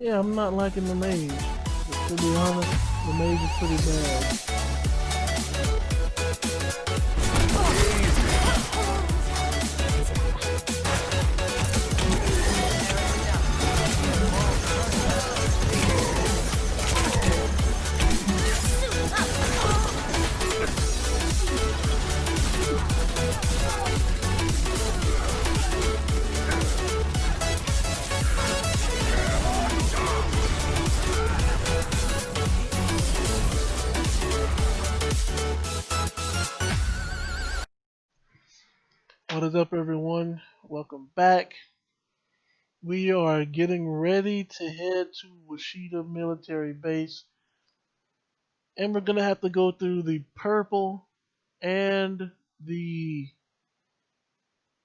Yeah, I'm not liking the mage. To be honest, the mage is pretty bad. What is up, everyone? Welcome back. We are getting ready to head to Washita Military Base, and we're gonna have to go through the purple and the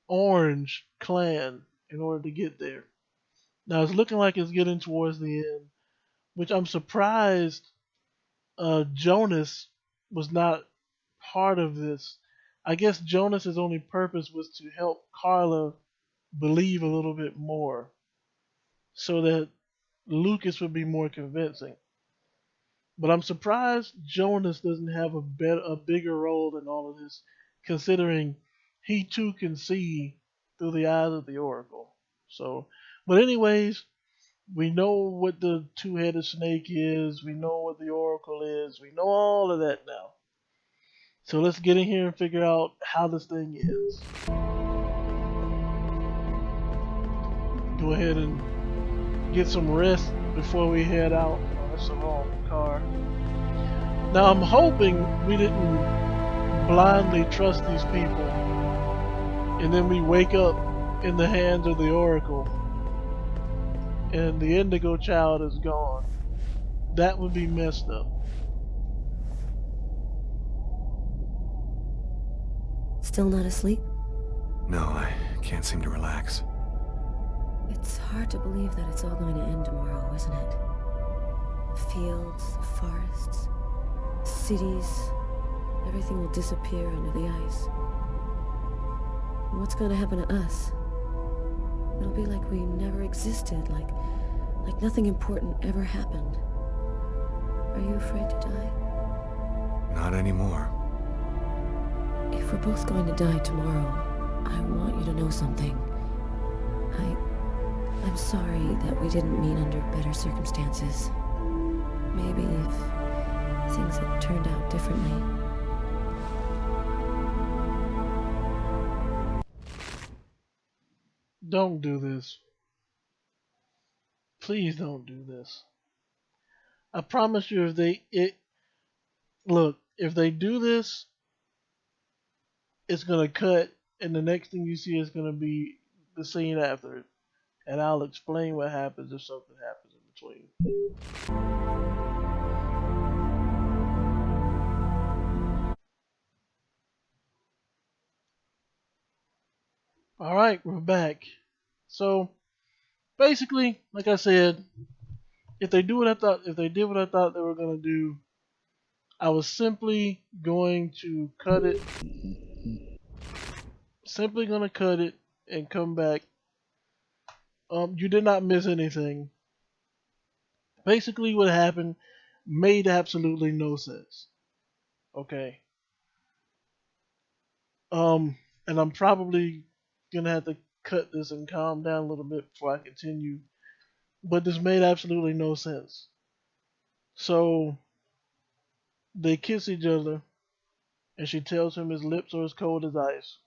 orange clan in order to get there. Now it's looking like it's getting towards the end, which I'm surprised Jonas was not part of this. I guess Jonas's only purpose was to help Carla believe a little bit more so that Lucas would be more convincing. But I'm surprised Jonas doesn't have a bigger role in all of this, considering he too can see through the eyes of the Oracle. So, but anyways, we know what the two-headed snake is. We know what the Oracle is. We know all of that now. So let's get in here and figure out how this thing is. Go ahead and get some rest before we head out. Oh, that's the wrong car. Now I'm hoping we didn't blindly trust these people and then we wake up in the hands of the Oracle and the Indigo child is gone. That would be messed up. Still not asleep? No, I can't seem to relax. It's hard to believe that it's all going to end tomorrow, isn't it? The fields, the forests, the cities, everything will disappear under the ice. And what's going to happen to us? It'll be like we never existed, like nothing important ever happened. Are you afraid to die? Not anymore. If we're both going to die tomorrow, I want you to know something. I'm sorry that we didn't meet under better circumstances. Maybe if things had turned out differently. Don't do this. Please don't do this. I promise you if they do this, it's gonna cut and the next thing you see is gonna be the scene after it. And I'll explain what happens if something happens in between. Alright, we're back. So basically, like I said, if they did what I thought they were gonna do, I was simply going to cut it. Simply gonna cut it and come back. You did not miss anything. Basically, what happened made absolutely no sense. Okay. Um, and I'm probably gonna have to cut this and calm down a little bit before I continue. But this made absolutely no sense. So they kiss each other, and she tells him his lips are as cold as ice.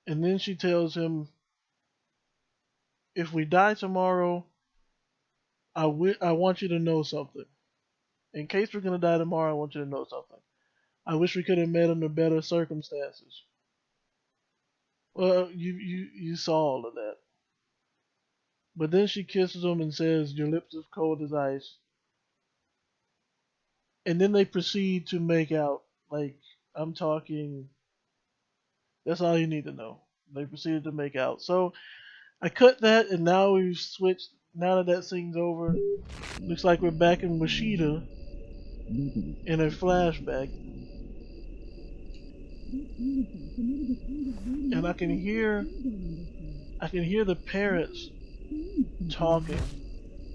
And then she tells him, if we die tomorrow, I want you to know something. In case we're gonna die tomorrow, I want you to know something. I wish we could have met under better circumstances. Well, you saw all of that. But then she kisses him and says, your lips are cold as ice. And then they proceed to make out. Like, I'm talking, that's all you need to know. They proceeded to make out. So I cut that, and now we've switched. Now that that scene's over, looks like we're back in Washita in a flashback. And I can hear the parents talking.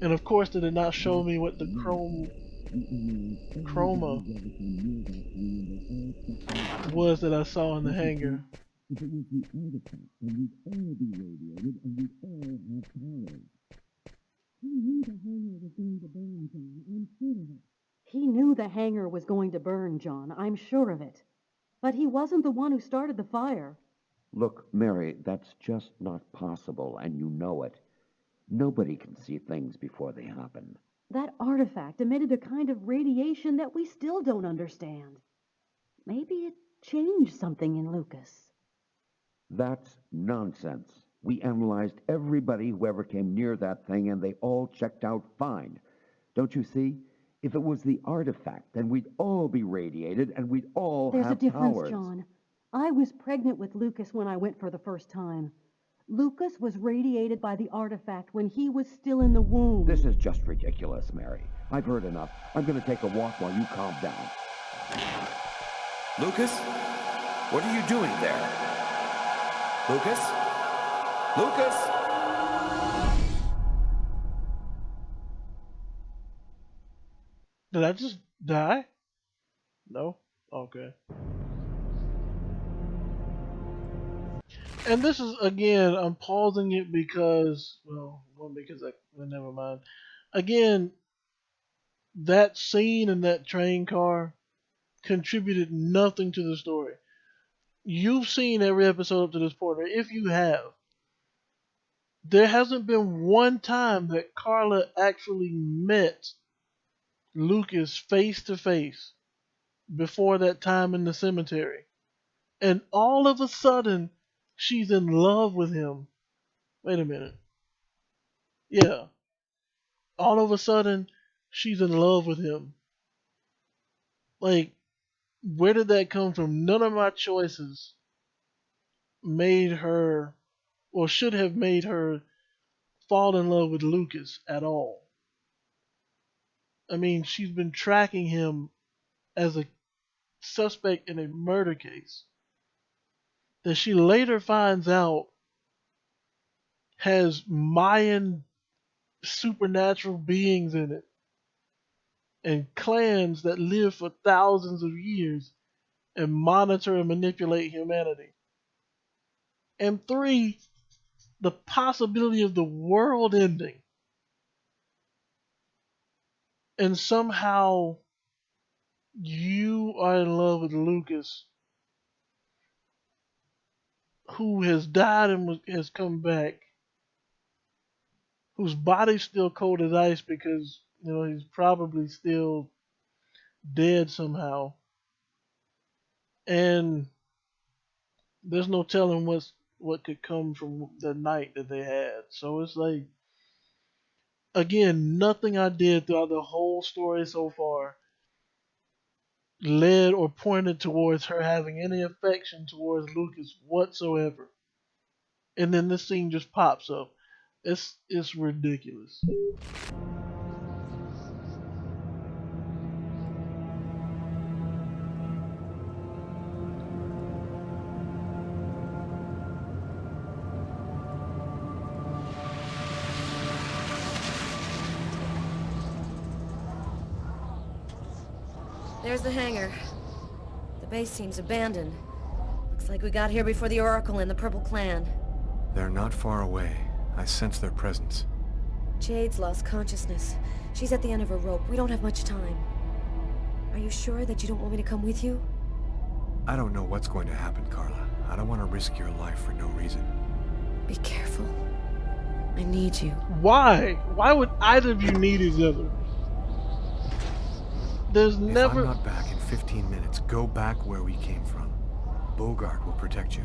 And of course, they did not show me what the chroma was that I saw in the hangar. He knew the hangar was going to burn, John. I'm sure of it. But he wasn't the one who started the fire. Look, Mary, that's just not possible, and you know it. Nobody can see things before they happen. That artifact emitted a kind of radiation that we still don't understand. Maybe it changed something in Lucas. That's nonsense. We analyzed everybody who ever came near that thing, and they all checked out fine. Don't you see? If it was the artifact, then we'd all be radiated, and we'd all There's a have difference, powers. John. I was pregnant with Lucas when I went for the first time. Lucas was radiated by the artifact when he was still in the womb. This is just ridiculous, Mary. I've heard enough. I'm going to take a walk while you calm down. Lucas? What are you doing there? Lucas? Lucas? Did I just die? No? Okay. And this is, again, I'm pausing it because, well, one, because well, never mind. Again, that scene in that train car contributed nothing to the story. You've seen every episode up to this point, or if you have, there hasn't been one time that Carla actually met Lucas face to face before that time in the cemetery. And all of a sudden, she's in love with him. Wait a minute. Yeah. All of a sudden, she's in love with him. Like, where did that come from? None of my choices made her, or should have made her, fall in love with Lucas at all. I mean, she's been tracking him as a suspect in a murder case that she later finds out has Mayan supernatural beings in it and clans that live for thousands of years and monitor and manipulate humanity. And three, the possibility of the world ending. And somehow you are in love with Lucas, who has died and has come back, whose body's still cold as ice because, he's probably still dead somehow. And there's no telling what could come from the night that they had. So it's like, again, nothing I did throughout the whole story so far led or pointed towards her having any affection towards Lucas whatsoever. And then this scene just pops up. It's ridiculous. There's the hangar. The base seems abandoned. Looks like we got here before the Oracle and the Purple Clan. They're not far away. I sense their presence. Jade's lost consciousness. She's at the end of her rope. We don't have much time. Are you sure that you don't want me to come with you? I don't know what's going to happen, Carla. I don't want to risk your life for no reason. Be careful. I need you. Why? Why would either of you need each other? There's never. If I'm not back in 15 minutes, go back where we came from. Bogart will protect you.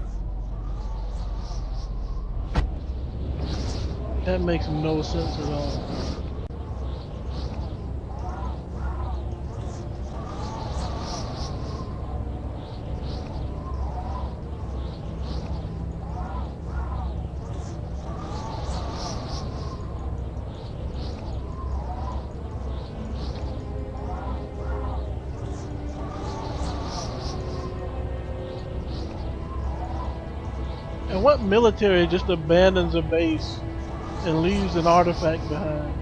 That makes no sense at all. And what military just abandons a base and leaves an artifact behind.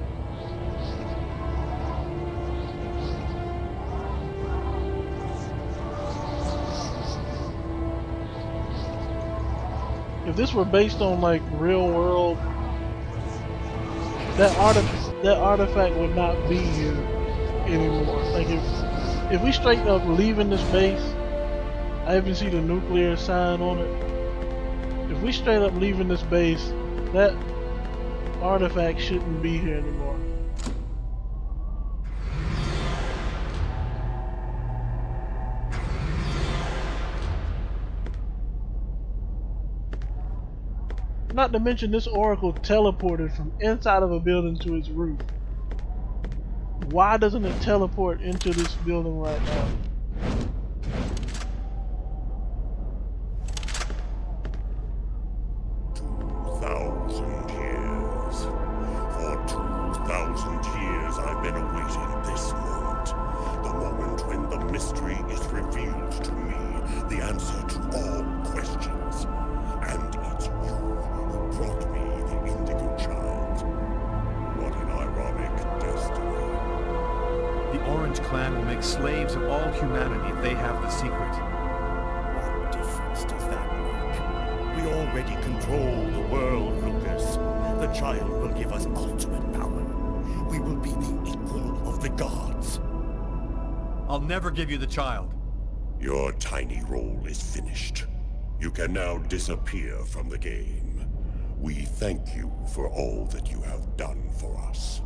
If this were based on like real world, that artifact would not be here anymore. Like if we straight up leaving this base, I even see the nuclear sign on it. If we straight up leaving this base, that artifact shouldn't be here anymore. Not to mention this oracle teleported from inside of a building to its roof. Why doesn't it teleport into this building right now? 2,000 years. For 2,000 years I've been awaiting this moment. The moment when the mystery is revealed to me, the answer to all questions. And it's you who brought me the Indigo Child. What an ironic destiny. The Orange Clan will make slaves of all humanity if they have the secret. What difference does that make? We already control the world, Lucas. The child will give us ultimate power. We will be the equal of the gods. I'll never give you the child. Your tiny role is finished. You can now disappear from the game. We thank you for all that you have done for us.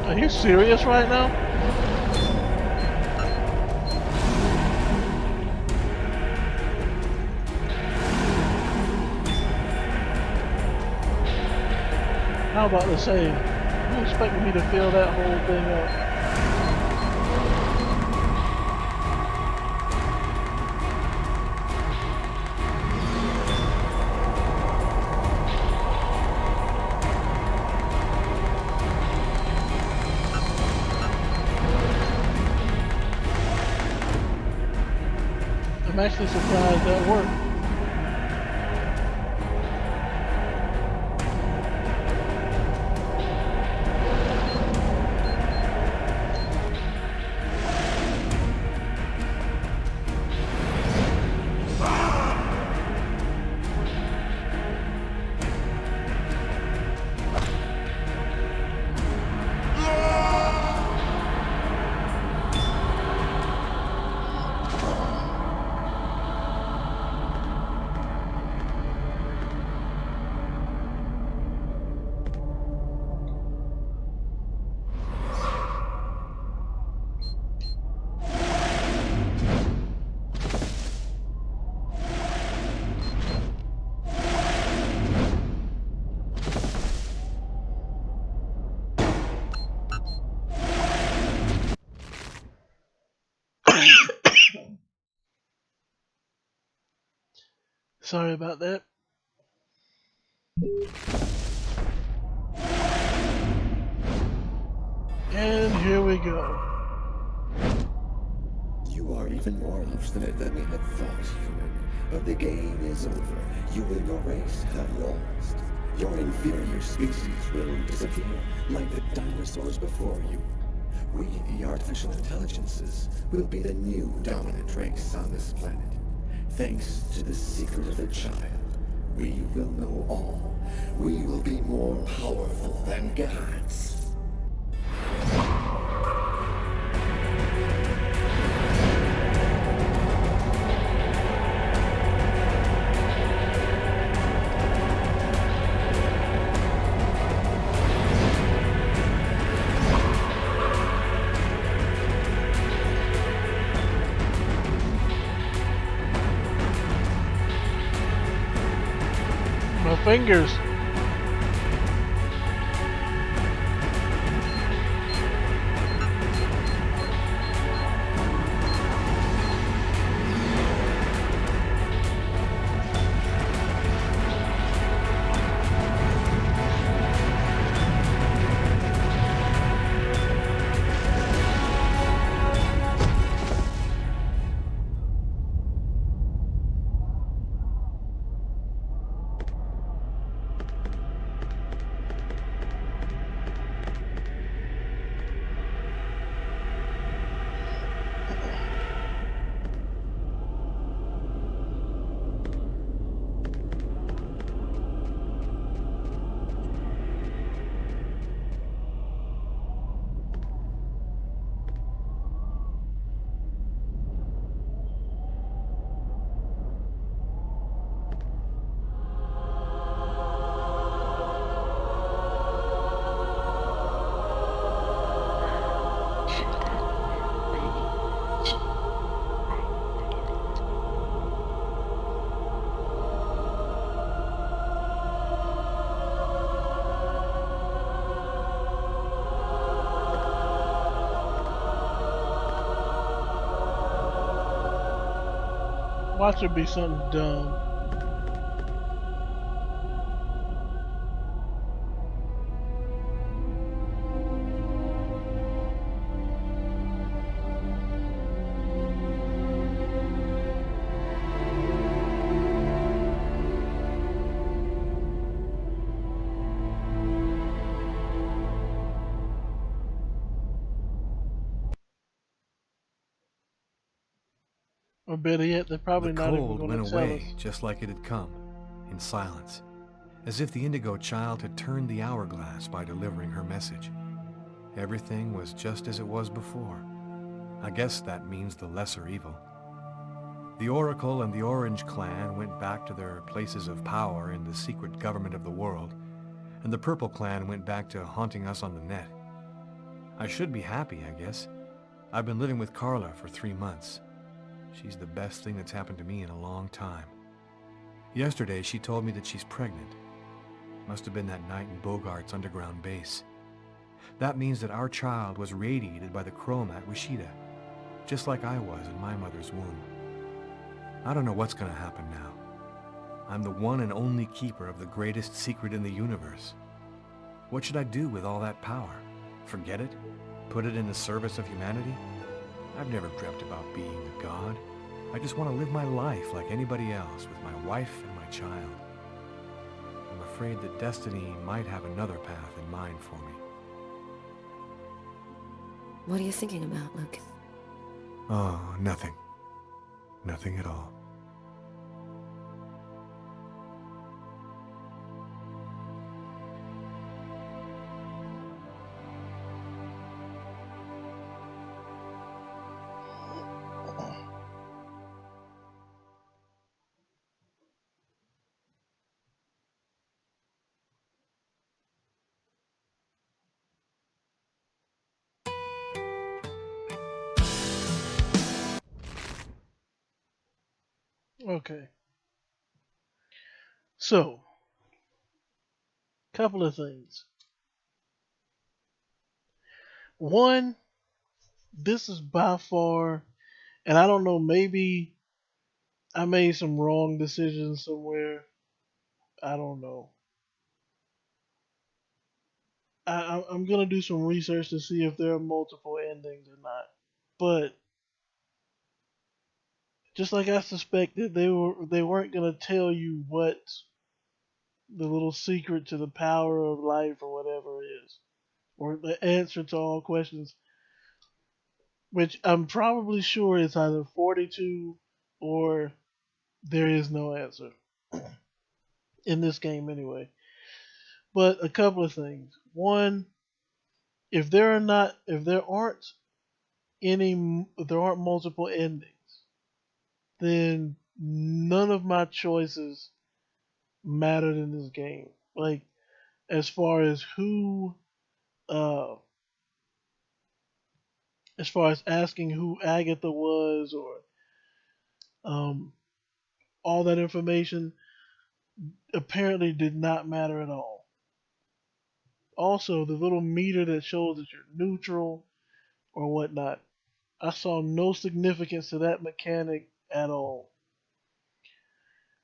Are you serious right now? How about the save? You expecting me to fill that whole thing up? I'm actually surprised that worked. Sorry about that. And here we go. You are even more obstinate than we had thought, human. But the game is over. You and your race have lost. Your inferior species will disappear, like the dinosaurs before you. We, the artificial intelligences, will be the new dominant race on this planet. Thanks to the secret of the child, we will know all. We will be more powerful than gods. My fingers. Watch it be something dumb. Or better yet, they're The probably not even cold going went to tell away us. just like it had come, in silence, as if the Indigo child had turned the hourglass by delivering her message. Everything was just as it was before. I guess that means the lesser evil. The Oracle and the Orange Clan went back to their places of power in the secret government of the world, and the Purple Clan went back to haunting us on the net. I should be happy, I guess. I've been living with Carla for 3 months. She's the best thing that's happened to me in a long time. Yesterday, she told me that she's pregnant. Must have been that night in Bogart's underground base. That means that our child was radiated by the chrome at Wishida, just like I was in my mother's womb. I don't know what's going to happen now. I'm the one and only keeper of the greatest secret in the universe. What should I do with all that power? Forget it? Put it in the service of humanity? I've never dreamt about being a god. I just want to live my life like anybody else with my wife and my child. I'm afraid that destiny might have another path in mind for me. What are you thinking about, Lucas? Oh, nothing. Nothing at all. Okay. So, couple of things. One, this is by far, and I don't know, maybe I made some wrong decisions somewhere. I don't know. I'm gonna do some research to see if there are multiple endings or not. But just like I suspected, they weren't gonna tell you what the little secret to the power of life or whatever is, or the answer to all questions, which I'm probably sure is either 42 or there is no answer in this game anyway. But a couple of things. One, if there aren't if there aren't multiple endings, then none of my choices mattered in this game. Like as far as uh, as far as asking who Agatha was or um, all that information apparently did not matter at all. Also, the little meter that shows that you're neutral or whatnot, I saw no significance to that mechanic at all.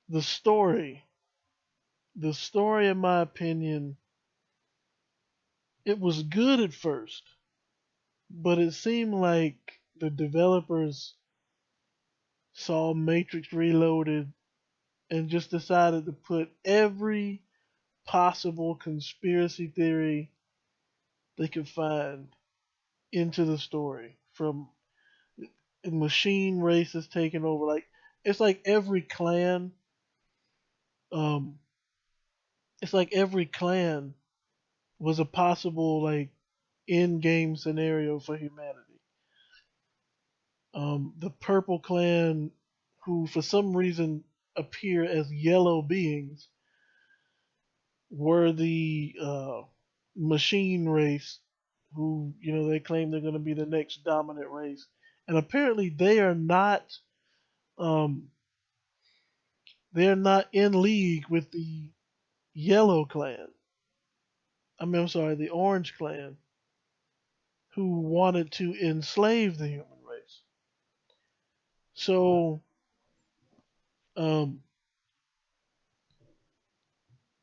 The story, the story, in my opinion, it was good at first, but it seemed like the developers saw Matrix Reloaded and just decided to put every possible conspiracy theory they could find into the story. From machine races taking over, like it's like every clan, um, it's like every clan was a possible like in-game scenario for humanity. The Purple Clan, who for some reason appear as yellow beings, were the machine race, who they claim they're going to be the next dominant race, and apparently um, they are not in league with the Yellow Clan. I mean, I'm sorry, the Orange Clan, who wanted to enslave the human race. So Um,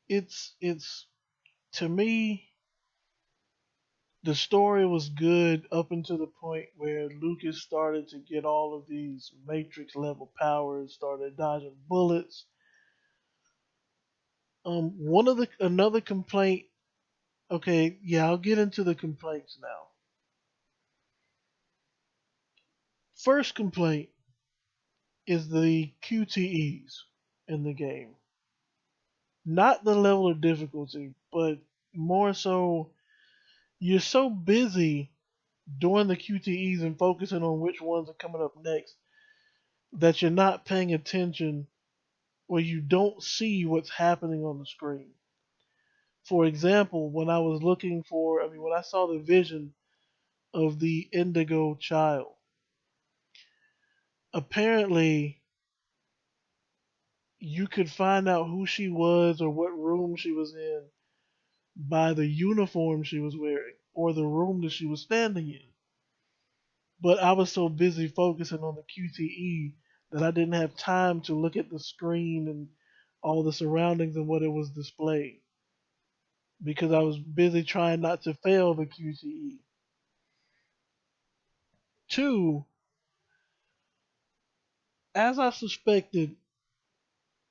it's to me, the story was good up until the point where Lucas started to get all of these Matrix level powers, started dodging bullets. One of the another complaint. Okay, yeah, I'll get into the complaints now. First complaint is the QTEs in the game. Not the level of difficulty, but more so you're so busy doing the QTEs and focusing on which ones are coming up next that you're not paying attention or you don't see what's happening on the screen. For example, when I saw the vision of the Indigo child, apparently you could find out who she was or what room she was in by the uniform she was wearing or the room that she was standing in. But I was so busy focusing on the QTE that I didn't have time to look at the screen and all the surroundings and what it was displaying because I was busy trying not to fail the QTE. Two, as I suspected,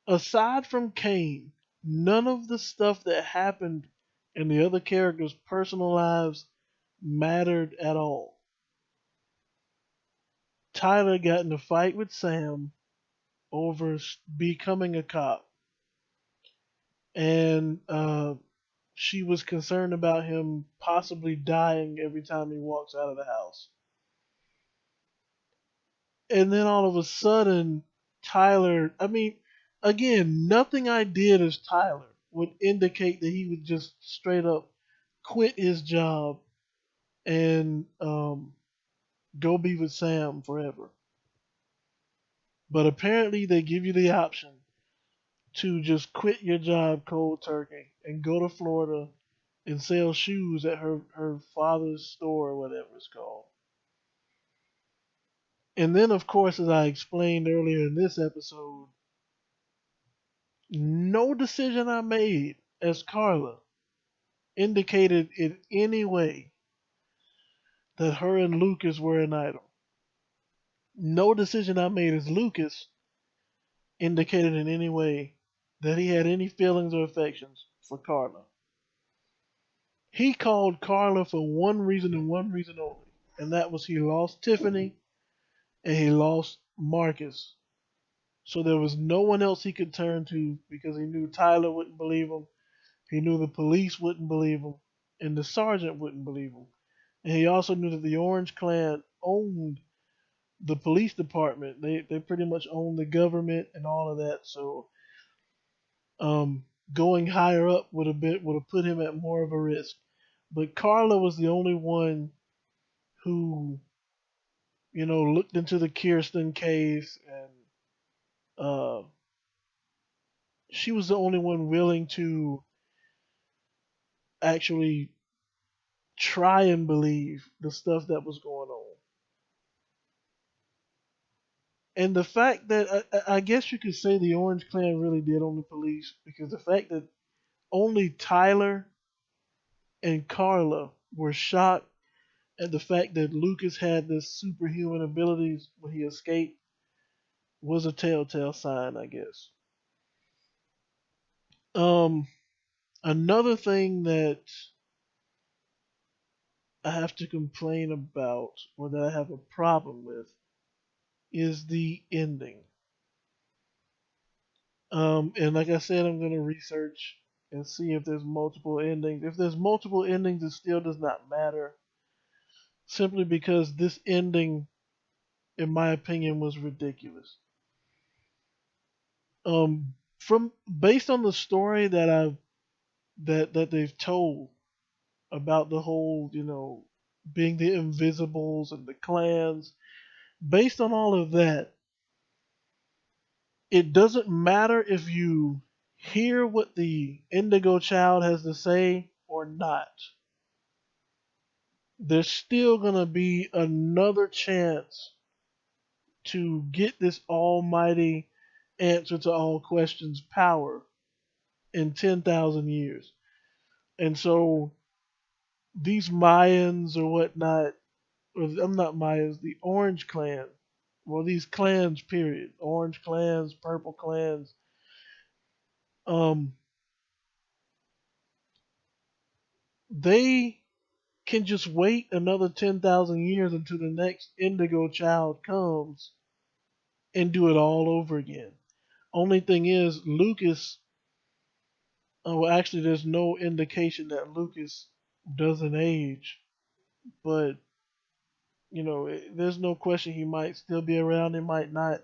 aside from Kane, none of the stuff that happened in the other characters' personal lives mattered at all. Tyler got in a fight with Sam over becoming a cop, and she was concerned about him possibly dying every time he walks out of the house. And then all of a sudden, Tyler, I mean, again, nothing I did as Tyler would indicate that he would just straight up quit his job and go be with Sam forever. But apparently, they give you the option to just quit your job cold turkey and go to Florida and sell shoes at her father's store or whatever it's called. And then, of course, as I explained earlier in this episode, no decision I made as Carla indicated in any way that her and Lucas were an item. No decision I made as Lucas indicated in any way that he had any feelings or affections for Carla. He called Carla for one reason and one reason only, and that was he lost Tiffany and he lost Marcus. So there was no one else he could turn to because he knew Tyler wouldn't believe him, he knew the police wouldn't believe him, and the sergeant wouldn't believe him. And he also knew that the Orange Clan owned the police department. They pretty much owned the government and all of that. So going higher up would have put him at more of a risk. But Carla was the only one who, looked into the Kirsten case, and uh, she was the only one willing to actually try and believe the stuff that was going on. And the fact that I guess you could say the Orange Clan really did own the police because the fact that only Tyler and Carla were shocked at the fact that Lucas had this superhuman abilities when he escaped was a telltale sign, I guess. Um, Another thing that I have to complain about or that I have a problem with is the ending. And like I said, I'm going to research and see if there's multiple endings. If there's multiple endings, it still does not matter. Simply because this ending, in my opinion, was ridiculous. From based on the story that they've told about the whole, being the Invisibles and the clans, based on all of that, it doesn't matter if you hear what the Indigo Child has to say or not. There's still going to be another chance to get this almighty answer to all questions power in 10,000 years. And so these Mayans or whatnot, or I'm not Mayans, the Orange Clan, well, these clans, period, Orange clans, Purple clans, um, they can just wait another 10,000 years until the next Indigo child comes and do it all over again. Only thing is, Lucas, well, actually, there's no indication that Lucas doesn't age, but, there's no question he might still be around, he might not,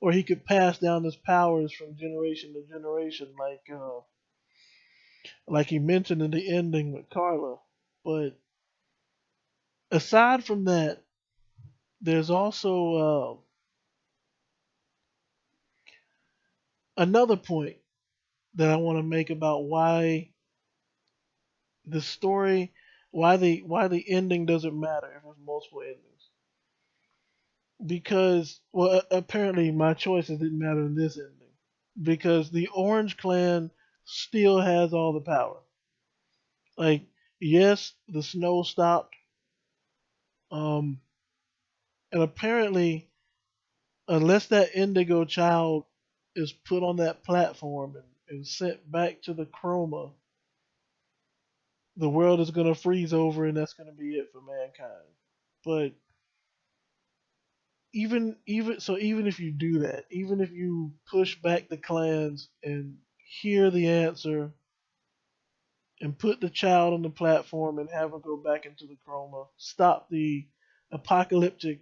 or he could pass down his powers from generation to generation, like he mentioned in the ending with Carla. But aside from that, there's also another point that I want to make about why the story, why the ending doesn't matter if there's multiple endings. Because, well, apparently my choices didn't matter in this ending. Because the Orange Clan still has all the power. Like, yes, the snow stopped. Um, and apparently, unless that Indigo child is put on that platform and sent back to the chroma, the world is going to freeze over and that's going to be it for mankind. But even if you do that, even if you push back the clans and hear the answer and put the child on the platform and have her go back into the chroma, stop the apocalyptic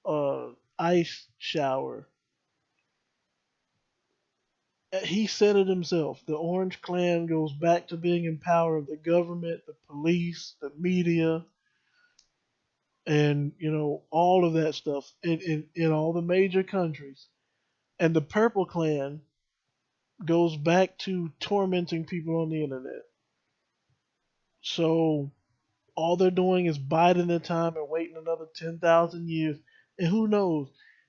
uh, ice shower. He said it himself. The Orange Clan goes back to being in power of the government, the police, the media, and all of that stuff in all the major countries. And the Purple Clan goes back to tormenting people on the internet. So all they're doing is biding their time and waiting another 10,000 years. And who knows,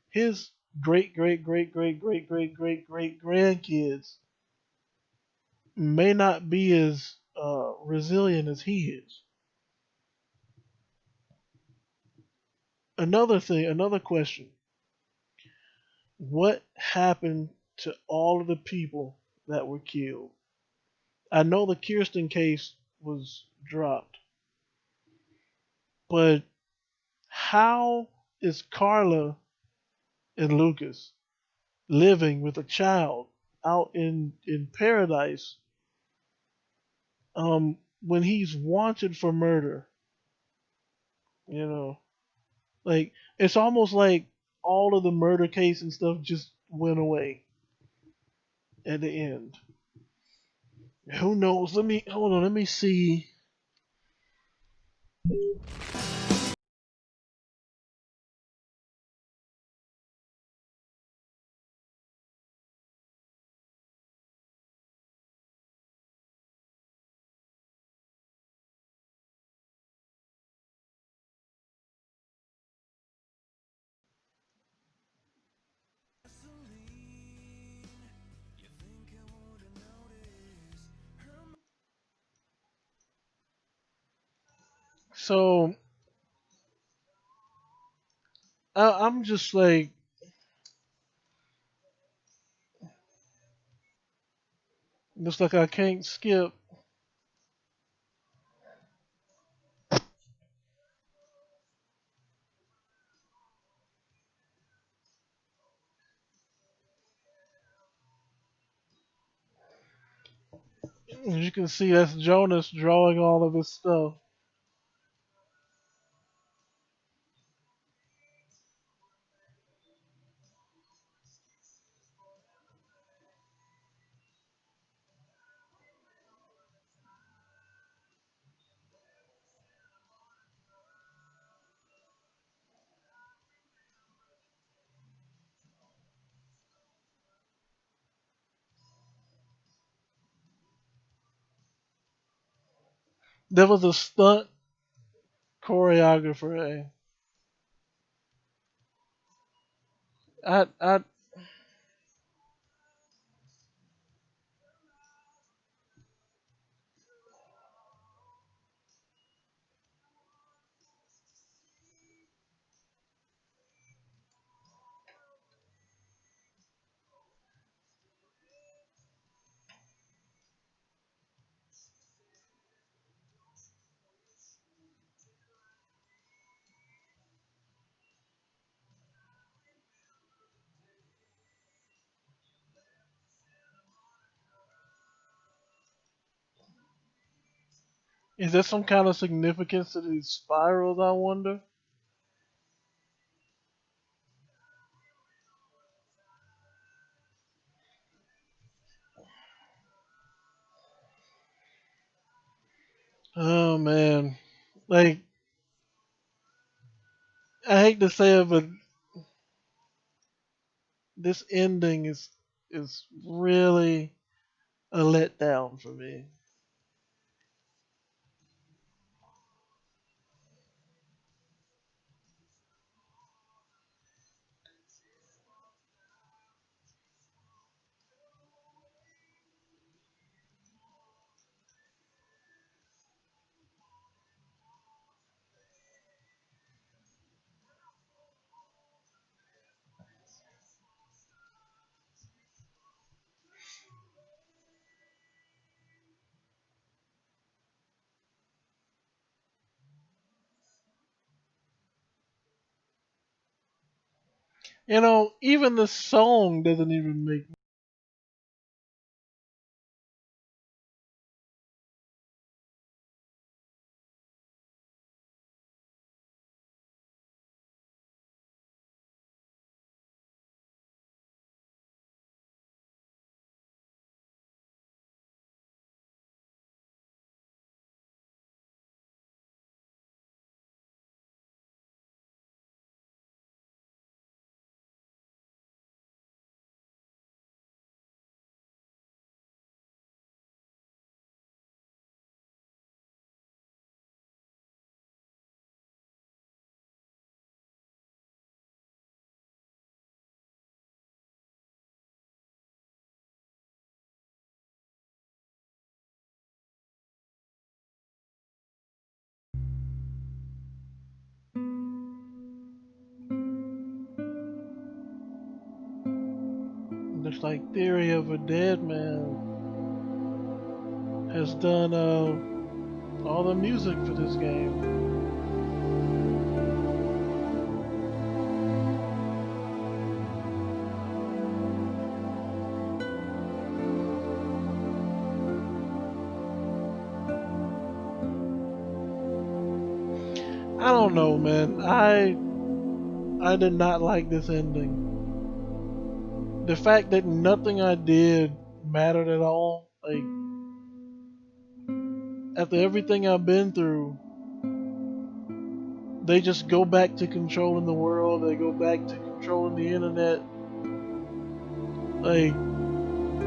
his great, great, great, great, great, great, great, great grandkids may not be as resilient as he is. Another question. What happened to all of the people that were killed? I know the Kirsten case was dropped, but how is Carla and Lucas living with a child out in paradise when he's wanted for murder? You know, like it's almost like all of the murder case and stuff just went away at the end. Who knows? Let me hold on. Let me see. So I'm just like, just like I can't skip. As you can see, that's Jonas drawing all of his stuff. There was a stunt choreographer. I Is there some kind of significance to these spirals, I wonder? Oh man. Like, I hate to say it, but this ending is really a letdown for me. You know, even the song doesn't even make. Looks like Theory of a Dead Man has done all the music for this game. I don't know, man. I did not like this ending. The fact that nothing I did mattered at all. Like, after everything I've been through, they just go back to controlling the world. They go back to controlling the internet. Like,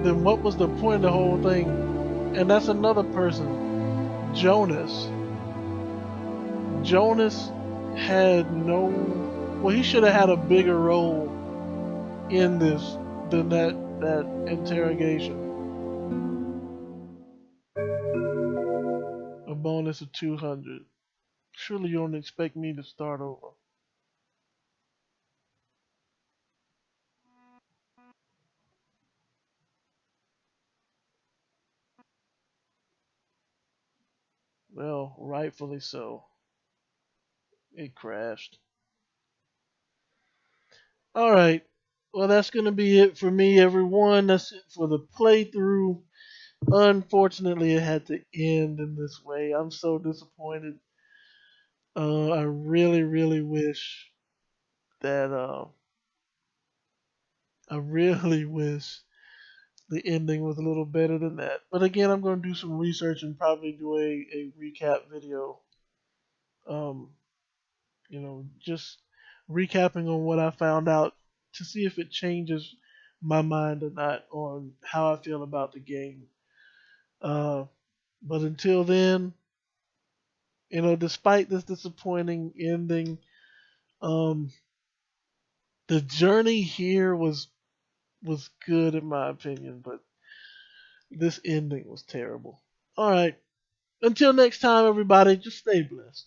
then what was the point of the whole thing? And that's another person, Jonas. Jonas had no. Well, he should have had a bigger role in this than that interrogation. A bonus of 200. Surely you don't expect me to start over. Well, rightfully so. It crashed. Alright. Well, that's going to be it for me, everyone. That's it for the playthrough. Unfortunately, it had to end in this way. I'm so disappointed. I really, really wish that. I really wish the ending was a little better than that. But again, I'm going to do some research and probably do a recap video. Um, just recapping on what I found out to see if it changes my mind or not on how I feel about the game. Uh, but until then, despite this disappointing ending, um, the journey here was good in my opinion, but this ending was terrible. All right, until next time, everybody, just stay blessed.